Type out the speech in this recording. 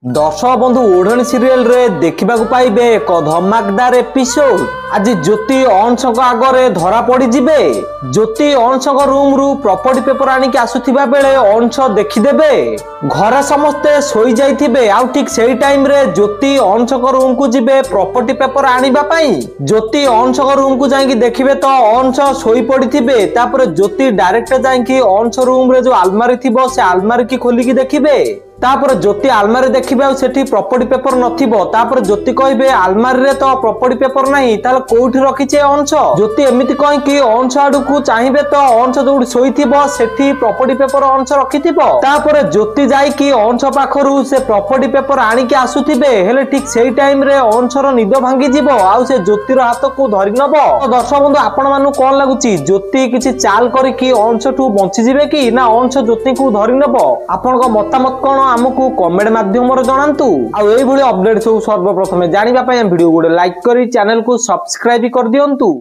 दर्शक बंधु ओढ़णी सीरियल रे देखा पाइबे एक धमाकदार एपिसोड। आज ज्योति अंश आगे धरा पड़ जिबे। ज्योति अंश रूम रु प्रॉपर्टी पेपर आनिक आसुथिबा बेले अंश देखिदेबे। घरे समस्ते सोई जाइथिबे। आउ ठीक सेही टाइम रे ज्योति अंश रूम को जिबे प्रॉपर्टी पेपर आनिबा पई। ज्योति अंश रूम को जाइकी देखिबे तो अंश सोई पड़िथिबे। तापर ज्योति डायरेक्ट जाइकी अंश रूम रे जो अलमारी थिबो से अलमारी की खोलिकी देखिबे। तापर ज्योति आलमारी देखिबे सेठी प्रॉपर्टी पेपर नथिबो। तापर ज्योति कहबे आलमारी रे तो प्रॉपर्टी पेपर नाही, ताले कोठी रखिचे अंश। ज्योति एमिति कहि कि अंश आडू को चाहिबे तो अंश जोडी सोइथिबो सेठी प्रॉपर्टी पेपर अंश रखिथिबो। तापर ज्योति जाई कि अंश पाखरु से प्रॉपर्टी पेपर आनी के आसुथिबे। हेले ठीक सेही टाइम रे अंशर निद भांगी जिवो आउ से ज्योतिर हाथ को धरि नबो। तो दर्शक बंधु आपण मानु कोन लागुची ज्योति किछि चाल करी कि अंश ठू बंची जिवे कि ना अंश ज्योति को धरि नबो? आपनका मतामत कोन आमको कमेंट माध्यम रे जणांतु। आ एई भली अपडेट सब सर्वप्रथमे जानिबा पय वीडियो गोटे लाइक करी चैनल को सब्सक्राइब कर दियंतु।